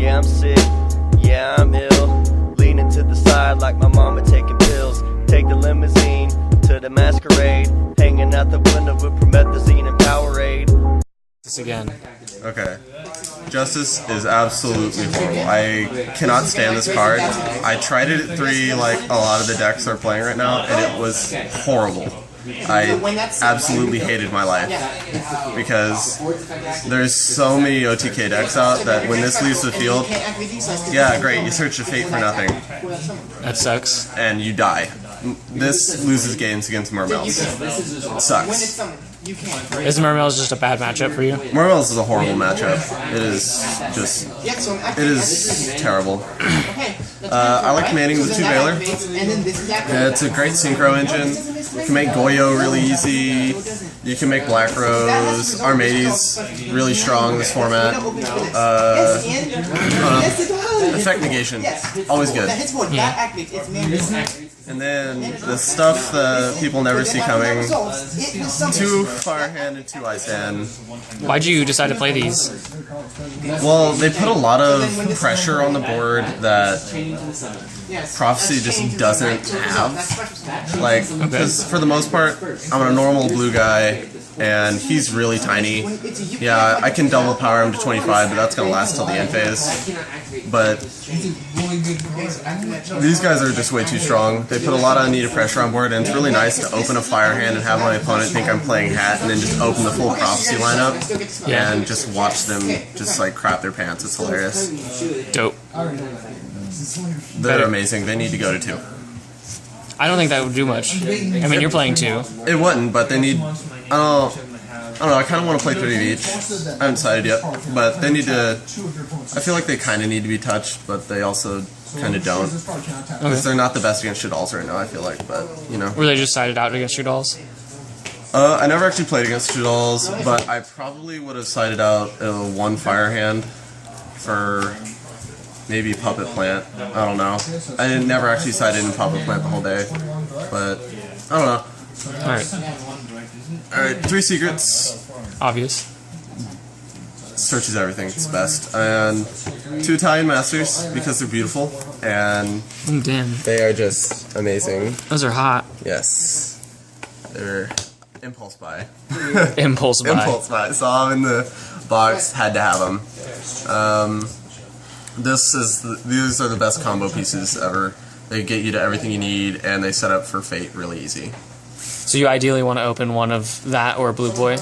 Yeah, I'm sick, yeah, I'm ill. Leaning to the side like my mama taking pills. Take the limousine to the masquerade. Hanging out the window with promethazine and Powerade. This again. Okay. Justice is absolutely horrible. I cannot stand this card. I tried it at 3 like a lot of the decks are playing right now, and it was horrible. I absolutely hated my life because there's so many OTK decks out that when this leaves the field, yeah, great, you search the fate for nothing. That sucks. And you die. This loses games against Mermails. It sucks. Is Mermails just a bad matchup for you? Mermails is a horrible matchup. It is just, it is terrible. I like commanding with 2 Valor. It's a great synchro engine. You can make Goyo really easy. You can make Black Rose. Armades really strong in this format. Effect negation, always good. Yeah. And then the stuff that people never see coming. 2 Fire Hand and 2 Ice Hand. Why'd you decide to play these? Well, they put a lot of pressure on the board that Prophecy just doesn't have. Like, because for the most part, I'm a normal blue guy, and he's really tiny. Yeah, I can double power him to 25, but that's going to last till the end phase. But these guys are just way too strong. They put a lot of unneeded pressure on board, and it's really nice to open a Fire Hand and have my opponent think I'm playing Hat, and then just open the full Prophecy lineup, and just watch them just like crap their pants. It's hilarious. Dope. They're amazing. They need to go to 2. I don't think that would do much. I mean, you're playing 2. It wouldn't, but they need... I don't know, I kind of want to play 3 of each. I haven't decided yet, but they need to... I feel like they kind of need to be touched, but they also kind of don't. Because they're not the best against Shaddolls right now, I feel like, but, you know. Were they just sided out against your dolls? I never actually played against Shaddolls, but I probably would have sided out 1 Fire Hand for... maybe Puppet Plant. I don't know. I never actually sided in Puppet Plant the whole day, but I don't know. Alright, 3 secrets. Obvious. Searches everything, it's best. And 2 Italian Masters, because they're beautiful, and Damn. they are just amazing. Those are hot. Yes. They're impulse buy. Impulse buy. Impulse buy. Saw them in the box, had to have them. These are the best combo pieces ever. They get you to everything you need, and they set up for Fate really easy. So you ideally want to open one of that or Blue Boy?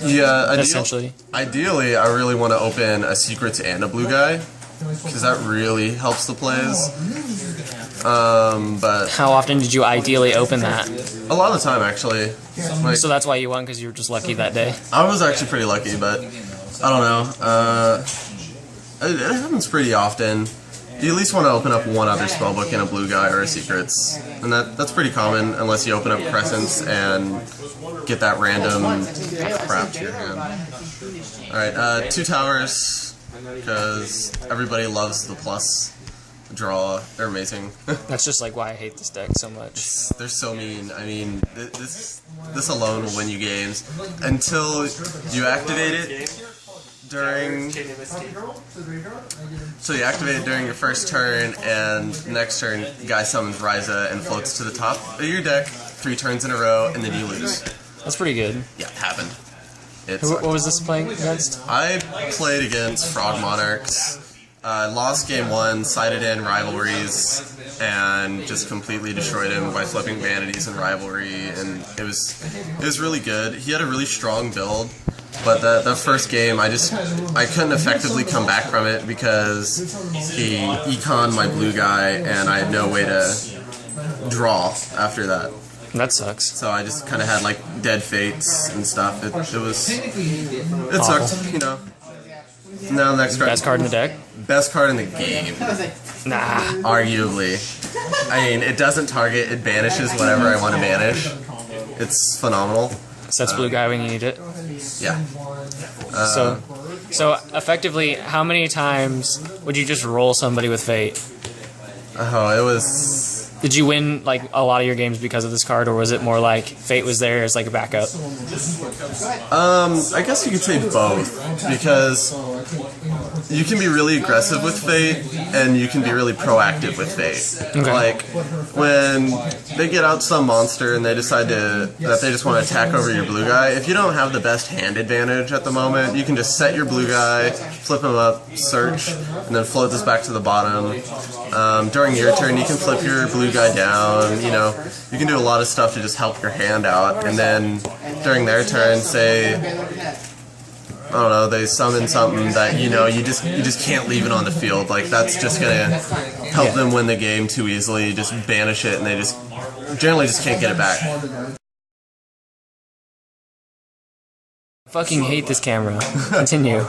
Yeah, essentially. Ideally, I really want to open a Secrets and a Blue Guy, because that really helps the plays. But how often did you ideally open that? A lot of the time, actually. Like, so that's why you won, because you were just lucky that day? I was actually pretty lucky, but I don't know. It happens pretty often. You at least want to open up one other spellbook in a blue guy or a secrets, and that's pretty common unless you open up Crescents and get that random crap to your hand. Alright, 2 towers, because everybody loves the plus draw. They're amazing. That's just like why I hate this deck so much. They're so mean. I mean, this alone will win you games until you activate it. So you activate it during your first turn, and next turn, guy summons Ryza and floats to the top of your deck 3 turns in a row, and then you lose. That's pretty good. Yeah, it happened. What was this playing against? I played against Frog Monarchs. Lost game 1, sided in Rivalries, and just completely destroyed him by flipping Vanities and Rivalry, and it was really good. He had a really strong build. But the first game, I couldn't effectively come back from it because he econned my blue guy, and I had no way to draw after that. That sucks. So I just kind of had like dead fates and stuff. It sucked, you know. Now next card. Best card in the deck? Best card in the game. Nah. Arguably. I mean, it doesn't target, it banishes whatever I want to banish. It's phenomenal. Sets blue guy when you need it. Yeah. So effectively, how many times would you just roll somebody with Fate? Oh, it was... Did you win like a lot of your games because of this card, or was it more like Fate was there as like a backup? I guess you could say both, because you can be really aggressive with Fate, and you can be really proactive with Fate. Okay. Like, when they get out some monster and they decide that they just want to attack over your blue guy, if you don't have the best hand advantage at the moment, you can just set your blue guy, flip him up, search, and then float this back to the bottom. During your turn, you can flip your blue guy down, you know, you can do a lot of stuff to just help your hand out, and then during their turn, say, I don't know, they summon something that, you know, you just can't leave it on the field. Like, that's just gonna help them win the game too easily. You just banish it and they just generally just can't get it back. Fucking hate this camera. Continue.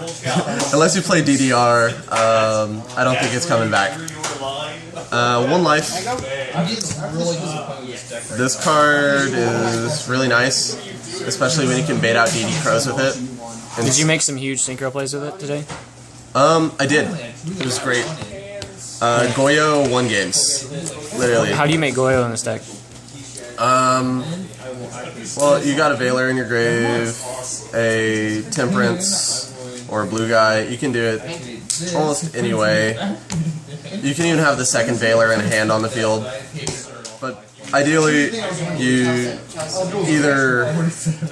Unless you play DDR, I don't think it's coming back. 1 life. This card is really nice, especially when you can bait out DD Crows with it. And Did you make some huge synchro plays with it today? I did. It was great. Goyo won games. Literally. How do you make Goyo in this deck? Well, you got a Veiler in your grave, a Temperance, or a blue guy. You can do it almost any way. You can even have the second Veiler in a hand on the field. But ideally, you either...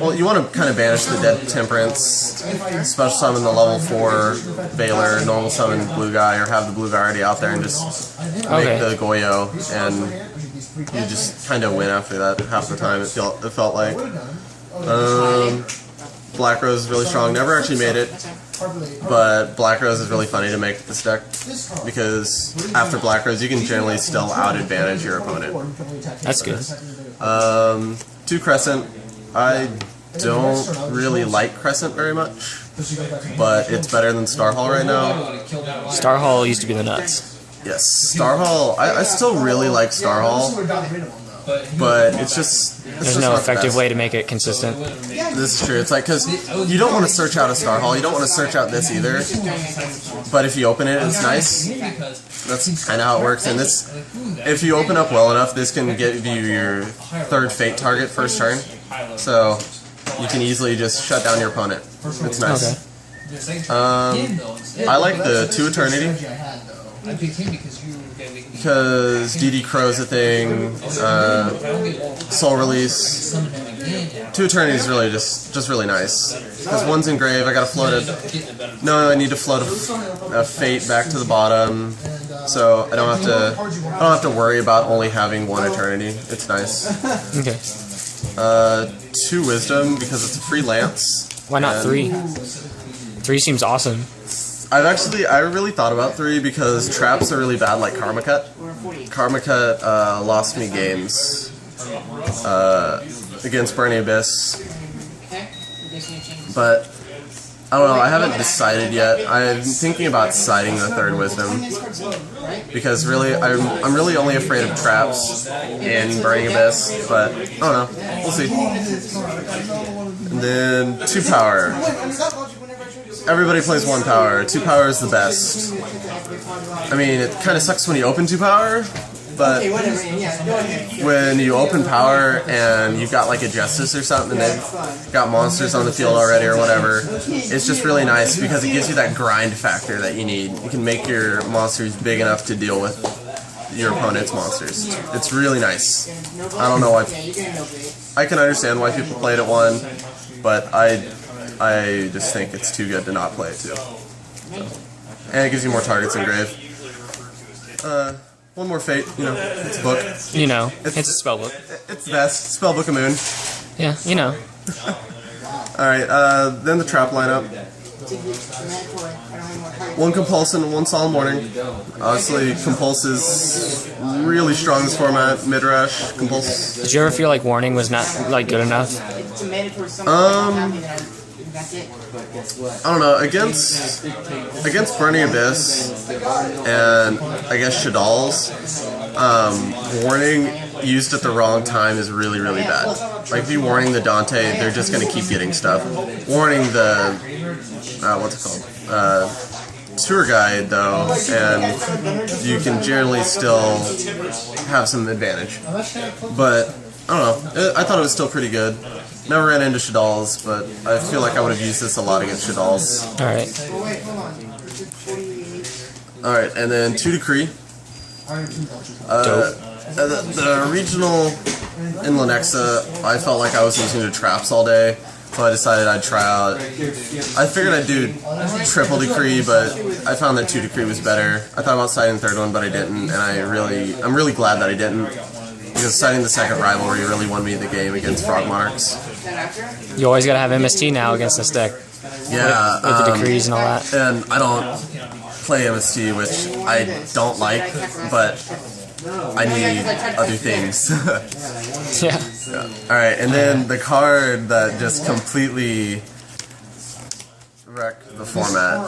Well, you want to kind of banish the dead Temperance, special summon the level 4 Veiler, normal summon blue guy, or have the blue guy already out there and just make the Goyo, and you just kind of win after that half the time, it felt like. Black Rose is really strong. Never actually made it, but Black Rose is really funny to make this deck because after Black Rose you can generally still out-advantage your opponent. That's good. 2 Crescent. I don't really like Crescent very much, but it's better than Star Hall right now. Star Hall used to be the nuts. Yes, Star Hall. I still really like Star Hall, but it's just... There's no effective way to make it consistent. This is true. It's like, because you don't want to search out a Star Hall, you don't want to search out this either, but if you open it, it's nice. That's kind of how it works, and this, if you open up well enough, this can give you your 3rd Fate target first turn, so you can easily just shut down your opponent. It's nice. Okay. I like the 2 Eternity. Because DD Crow's a thing, Soul Release. 2 Eternity is really just really nice. Because 1's in grave, I gotta float it. No, I need to float a Fate back to the bottom, so I don't have to worry about only having 1 Eternity. It's nice. Okay. 2 Wisdom because it's a free Lance. Why not 3? 3 seems awesome. I really thought about 3 because traps are really bad like Karma Cut. Karma Cut lost me games against Burning Abyss. But I don't know, I haven't decided yet. I'm thinking about siding the 3rd Wisdom. Because really, I'm really only afraid of traps in Burning Abyss, but I don't know. We'll see. And then 2 Power. Everybody plays 1 power. 2 power is the best. I mean, it kind of sucks when you open 2 power, but when you open power and you've got like a Justice or something and they've got monsters on the field already or whatever, it's just really nice because it gives you that grind factor that you need. You can make your monsters big enough to deal with your opponent's monsters. It's really nice. I don't know why. I can understand why people play it at 1, but I just think it's too good to not play it too. So. And it gives you more targets in grave. 1 more Fate, you know, it's a book. You know, it's a spellbook. It's the best. Spellbook of Moon. Yeah, you know. Alright, then the trap lineup. 1 Compulsion, 1 Solemn Warning. Obviously, Compulse is really strong this format. Mid-rush, Compulse. Did you ever feel like Warning was not, like, good enough? I don't know, against Burning Abyss and I guess Shadal's, Warning used at the wrong time is really, really bad. Like if you warning the Dante, they're just gonna keep getting stuff. Warning the what's it called? Tour guide though, and you can generally still have some advantage. But I don't know, I thought it was still pretty good. Never ran into Shadal's, but I feel like I would have used this a lot against Shadal's. Alright. Alright, and then 2 Decree. The regional in Lenexa, I felt like I was listening to traps all day, so I decided I'd try out. I figured I'd do triple Decree, but I found that 2 Decree was better. I thought about citing the 3rd one, but I didn't, and I'm really glad that I didn't, because citing the 2nd rivalry really won me the game against Frog Monarchs. You always gotta have MST now against this deck. Yeah, with the decrees and all that. And I don't play MST, which I don't like, but I need other things. Yeah. Alright, and then the card that just completely wrecked the format,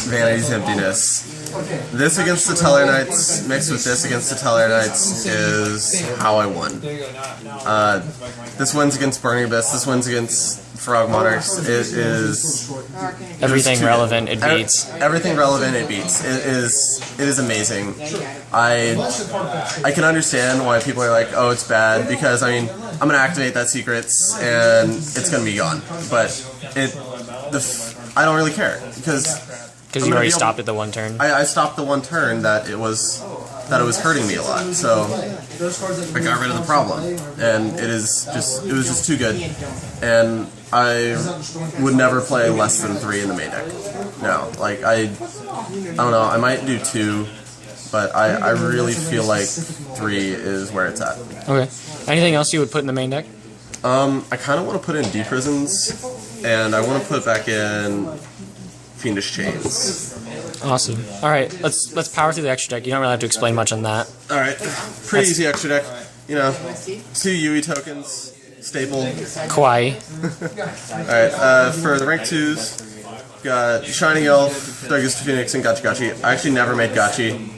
Vanity's Emptiness. This against the Teller Knights, mixed with this against the Teller Knights, is how I won. This one's against Burning Abyss, this one's against Frog Monarchs. It is everything relevant, it beats. Everything relevant, it beats. It is amazing. I can understand why people are like, oh, it's bad, because I mean, I'm gonna activate that secrets and it's gonna be gone. But I don't really care, because you already stopped at the 1 turn. I stopped the 1 turn that it was hurting me a lot, so I got rid of the problem, and it was just too good, and I would never play less than 3 in the main deck. No, like I don't know, I might do 2, but I really feel like 3 is where it's at. Okay. Anything else you would put in the main deck? I kind of want to put in D-Prisons, and I want to put back in Fiendish Chains. Awesome. All right, let's power through the extra deck. You don't really have to explain much on that. All right, pretty easy extra deck. You know, 2 Yui tokens, staple. Kawaii. All right, for the rank 2s, got Shining Elf, Darkest Phoenix, and Gachi Gachi. I actually never made Gachi.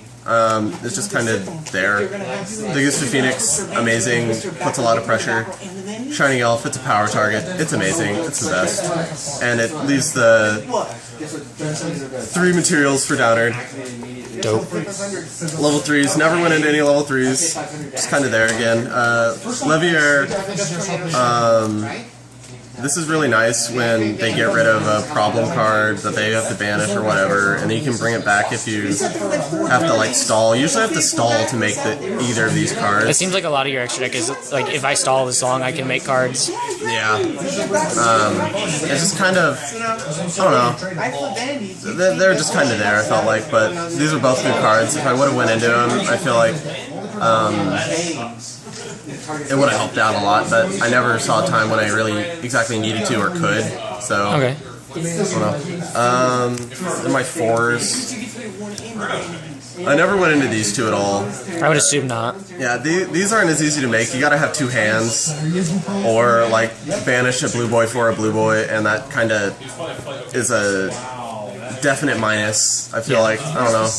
It's just kind of there. Darkest Phoenix, amazing, puts a lot of pressure. Shining Elf, it's a power target. It's amazing. It's the best. And it leaves the 3 materials for Downerd. Dope. Level 3s. Never went into any level 3s. Just kind of there again. Levier. This is really nice when they get rid of a problem card that they have to banish or whatever, and then you can bring it back if you have to like stall. You usually have to stall to make either of these cards. It seems like a lot of your extra deck is like, if I stall this long, I can make cards. Yeah. It's just kind of, I don't know. They're just kind of there, I felt like, but these are both good cards. If I would have went into them, I feel like it would have helped out a lot, but I never saw a time when I really exactly needed to or could, so... Okay. I don't know. In my 4s... I never went into these 2 at all. I would assume not. Yeah, these aren't as easy to make. You gotta have 2 hands, or, like, banish a blue boy for a blue boy, and that kinda is a definite minus, I feel like. I don't know.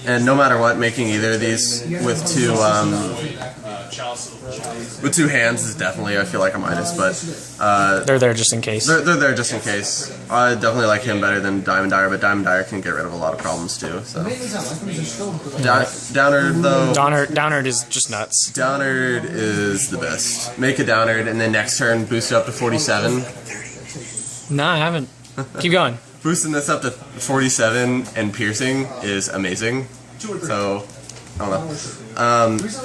And no matter what, making either of these with 2 hands is definitely, I feel like, a minus, but they're there just in case. They're there just in case. I definitely like him better than Diamond Dyer, but Diamond Dyer can get rid of a lot of problems too. So Downerd though. Downerd is just nuts. Downerd is the best. Make a Downerd and then next turn boost it up to 47. No, I haven't. Keep going. Boosting this up to 47 and piercing is amazing. So, I don't know.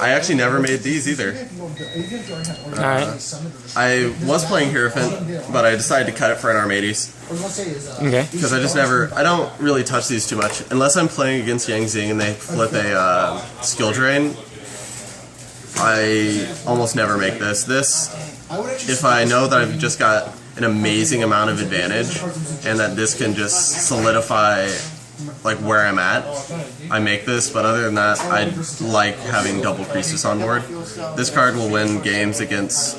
I actually never made these either. Alright. I was playing Hierophant, but I decided to cut it for an Armades. Okay. Because I don't really touch these too much. Unless I'm playing against Yang Xing and they flip a skill drain, I almost never make this. If I know that I've just got an amazing amount of advantage and that this can just solidify like where I'm at, I make this, but other than that, I like having double Priestess on board. This card will win games against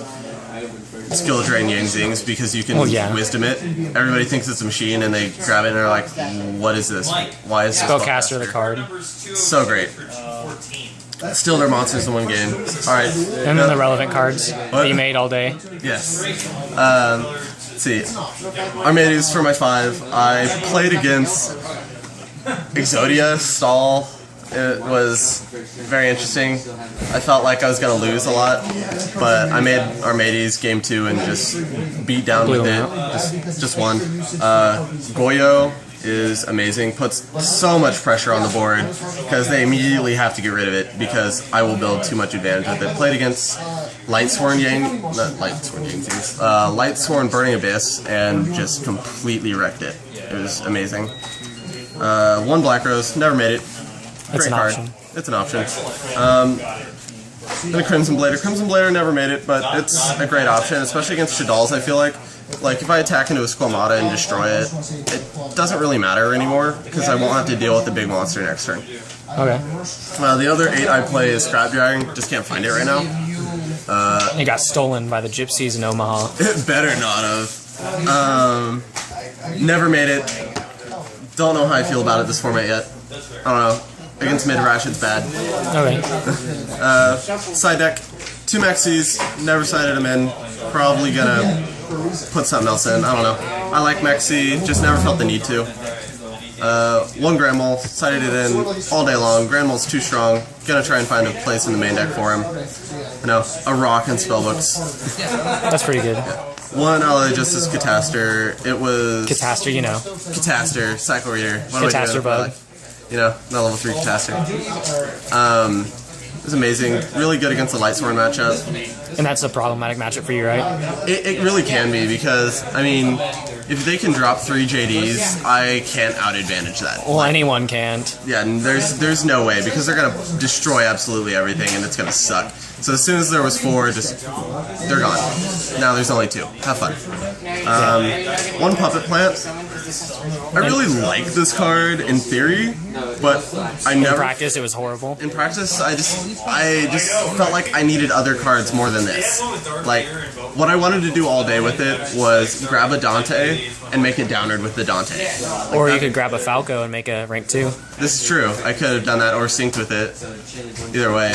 skill drain Yang Xings because you can wisdom it. Everybody thinks it's a machine and they grab it and they're like, what is this? Why is this Spellcaster the card? So great. Steal their monsters in one game. Alright. And then the relevant cards that you made all day. Yes. Let's see. Armades for my 5. I played against Exodia, Stall. It was very interesting. I felt like I was going to lose a lot, but I made Armades game 2 and just beat down with it. Just won. Goyo is amazing. Puts so much pressure on the board because they immediately have to get rid of it because I will build too much advantage with it. Played against Lightsworn Burning Abyss and just completely wrecked it. It was amazing. One Black Rose, never made it. Great card. Option. It's an option. And a Crimson Blader. Crimson Blader never made it, but it's a great option, especially against Shaddolls, I feel like. Like, if I attack into a Squamata and destroy it, it doesn't really matter anymore, because I won't have to deal with the big monster next turn. Okay. The other 8 I play is Scrap Dragon, just can't find it right now. It got stolen by the gypsies in Omaha. It better not have. Never made it. Don't know how I feel about it this format yet. I don't know. Against Midrash, it's bad. Okay. Side deck, 2 Mexis, never sided them in. Probably gonna put something else in, I don't know. I like Mexi, just never felt the need to. 1 Grand Mole, sided it in all day long. Grand Mole's too strong. Gonna try and find a place in the main deck for him. You know, a rock and Spellbooks. That's pretty good. 1 Ally Justice Cataster. It was... Cataster, you know. Cataster, Cycle Reader. Cataster bug. You know, not level 3 Cataster. It was amazing. Really good against the Lightsworn matchup. And that's a problematic matchup for you, right? It really can be, because, I mean, if they can drop 3 JDs, I can't out-advantage that. Well, anyone can't. Yeah, and there's no way, because they're going to destroy absolutely everything, and it's going to suck. So as soon as there was 4, they're gone. Now there's only 2. Have fun. 1 Puppet Plant. I really like this card in theory, but I never... In practice, it was horrible. In practice, I just felt like I needed other cards more than this. Like, what I wanted to do all day with it was grab a Dante and make it downward with the Dante. Like, or you could grab a Falco and make a rank 2. This is true. I could have done that or synced with it. Either way.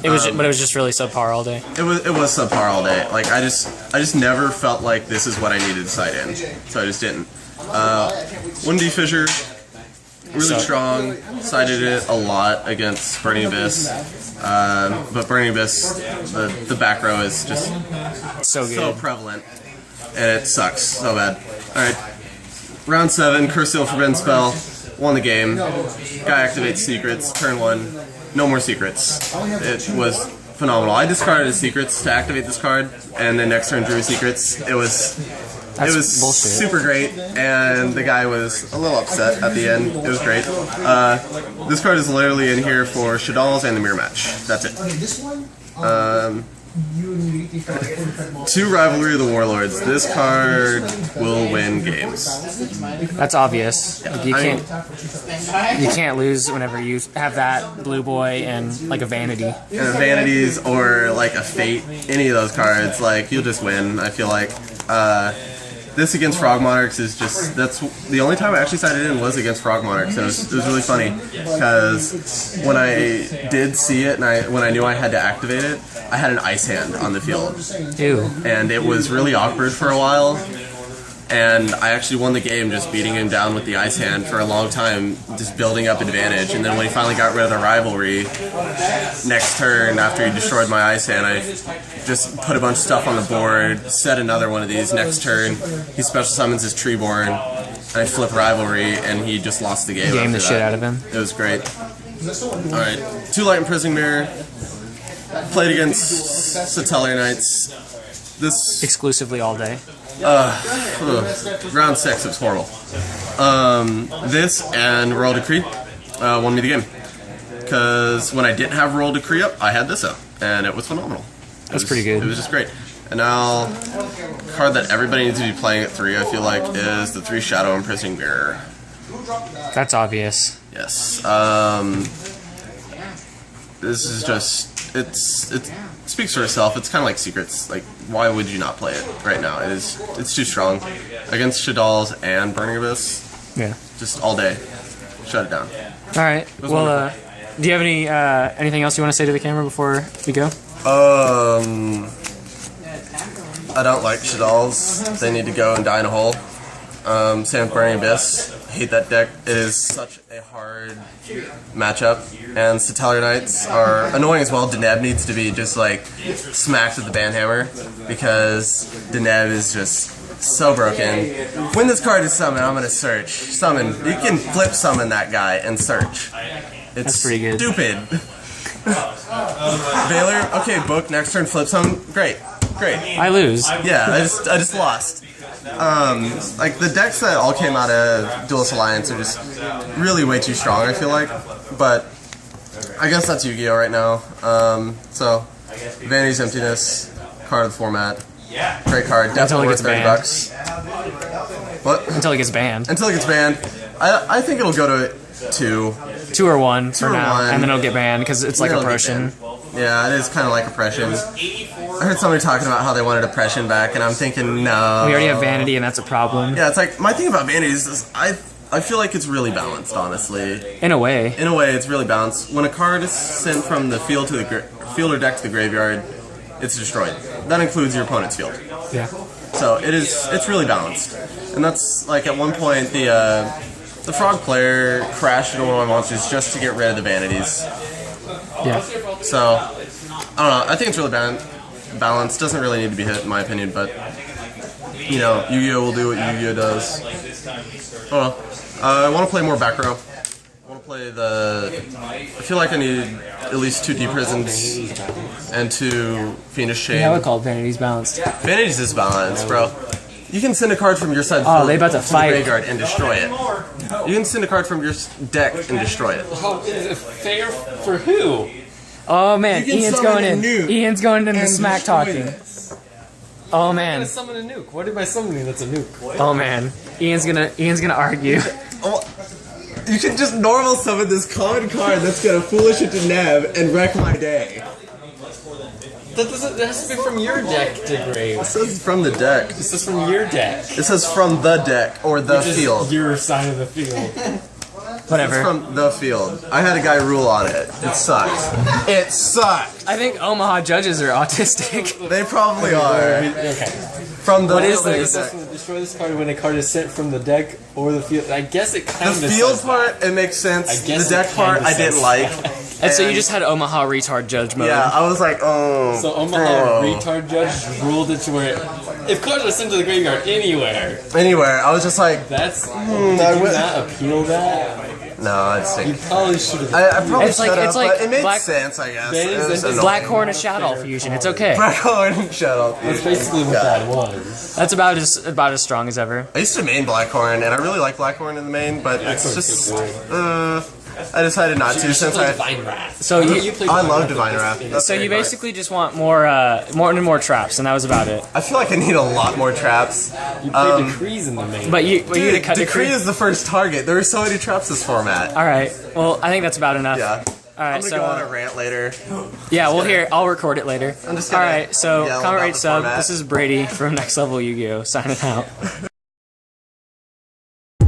It was, but it was just really subpar all day. It was subpar all day. Like, I just never felt like this is what I needed to side in, so I just didn't. 1D Fissure, really strong. Sided it a lot against Burning Abyss, but Burning Abyss, the back row is just so prevalent, and it sucks so bad. All right, round 7, Curse Seal Forbidden Spell, won the game. Guy activates secrets. Turn 1. No more secrets. It was phenomenal. I discarded his secrets to activate this card, and then next turn drew secrets. It was bullshit. Super great, and the guy was a little upset at the end. It was great. This card is literally in here for Shaddolls and the mirror match. That's it. 2 Rivalry of the Warlords. This card will win games. That's obvious. Yeah, You can't lose whenever you have that Blue Boy and like a Vanity. And Vanities or like a Fate, any of those cards, like you'll just win. I feel like. This against Frog Monarchs is just, that's the only time I actually sided in was against Frog Monarchs, and it was really funny, because when I did see it, and when I knew I had to activate it, I had an Ice Hand on the field. Ew. And it was really awkward for a while, and I actually won the game just beating him down with the Ice Hand for a long time, just building up advantage, and then when he finally got rid of the Rivalry, next turn, after he destroyed my Ice Hand, I just put a bunch of stuff on the board, set another one of these. Next turn, he special summons his Treeborn, and I flip Rivalry, and he just lost the game. Game the shit out of him. It was great. Alright, 2 Light Imprisoning Mirror. Played against Satellar Knights. This exclusively all day. Round 6, it was horrible. This and Royal Decree won me the game. Because when I didn't have Royal Decree up, I had this up, and it was phenomenal. That's pretty good. It was just great. And now, the card that everybody needs to be playing at 3, I feel like, is the 3 Shadow Imprisoning Mirror. That's obvious. Yes. This is just, it speaks for itself. It's kind of like Secrets. Like, why would you not play it right now? It's too strong. Against Shaddolls and Burning Abyss, Yeah. just all day. Shut it down. All right. Well, do you have anything else you want to say to the camera before we go? I don't like Shaddolls. They need to go and die in a hole. Same with Burning Abyss. Hate that deck. It is such a hard matchup. And Satellar Knights are annoying as well. Deneb needs to be just like smacked with the banhammer, because Deneb is just So broken. When this card is summoned, I'm gonna search. Summon. You can flip summon that guy and search. It's That's pretty good. Stupid. Baylor, okay, book, next turn flip summon. Great. I lose. Yeah, I just lost. Like the decks that all came out of Duelist Alliance are just really way too strong, I feel like. But I guess that's Yu-Gi-Oh right now. So Vanity's Emptiness, card of the format. Great card, definitely worth $30. What? Until it gets banned. Until it gets banned. I think it'll go to 2. 2 or 1 for now, 1. and then it'll get banned because it's like oppression. Yeah, it is kind of like oppression. I heard somebody talking about how they wanted oppression back, and I'm thinking, no. We already have vanity, and that's a problem. Yeah, it's like, my thing about vanity is I feel like it's really balanced, honestly. In a way. In a way, it's really balanced. When a card is sent from the field to the field or deck to the graveyard, it's destroyed. That includes your opponent's field. Yeah. So it's really balanced. And that's like at one point the frog player crashed into one of my monsters just to get rid of the vanities. Yeah. So I don't know. I think it's really balanced. Doesn't really need to be hit in my opinion, but you know, Yu-Gi-Oh will do what Yu-Gi-Oh does. I don't know. I want to play more back row. I want to play I feel like I need at least 2 Deep Prisons and 2 Fiendish Shade. Yeah, I would call Vanity's balanced. Vanity's is balanced, bro. You can send a card from your side of the Oh, they about to fight. the graveyard and destroy it. You can send a card from your deck and destroy it. How is it fair for who? Oh man, You can Ian's summon going a in. nuke Ian's going in the and smack destroy talking. it. Oh I'm man. gonna summon a nuke. What am I summoning that's a nuke? Oh man. Ian's gonna argue. Oh, you can just normal summon this common card that's gonna foolish into Nev and wreck my day. That has to be from your deck to grave. It says from the deck. This is from your deck. It says from the deck or the Which is field. your side of the field. It's Whatever. from the field. I had a guy rule on it. It sucks. It sucks. I think Omaha judges are autistic. They probably are. Okay. From the What is field. this? It says destroy this card when a card is sent from the deck or the field. I guess it kind The of field says part, it makes sense. I guess The deck it part, kinda I didn't says like. And so you just had Omaha retard judge mode. Yeah, I was like, oh. So Omaha bro. retard judge ruled it to where if cards are sent to the graveyard anywhere, Anywhere, I was just like, that's I did you would- not appeal that? no, it's You sick. probably should have. I probably It's like- should have, it's like but it made black- sense, I guess. That is- It was that is annoying. Blackhorn and Shadow fusion. It's okay. Blackhorn, shut up. That's basically what that was. That's about as strong as ever. I used to main Blackhorn, and I really like Blackhorn in the main, but it's just, I decided not to since I. Divine Wrath. So you played I love Divine Wrath. That's so you very basically just want more traps, and that was about it. nice. I feel like I need a lot more traps. You played Decrees in the main. But you Dude, to cut Decree is the first target. There are so many traps this format. All right. Well, I think that's about enough. Yeah. All right. I'm gonna So go on a rant later. yeah, we'll hear. I'll record it later. I'm just All gonna right. So yell comment, about rate, the sub. format. This is Brady from Next Level Yu-Gi-Oh signing out.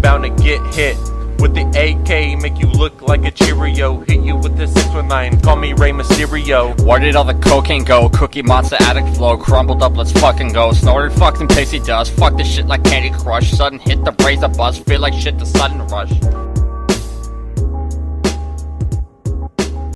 Bound to get hit with the AK, make you look like a Cheerio. Hit you with the 619, call me Rey Mysterio. Where did all the cocaine go? Cookie Monster addict flow, crumbled up, let's fucking go. Snorted fucking pixie dust, fuck this shit like Candy Crush. Sudden hit the razor buzz, feel like shit the sudden rush.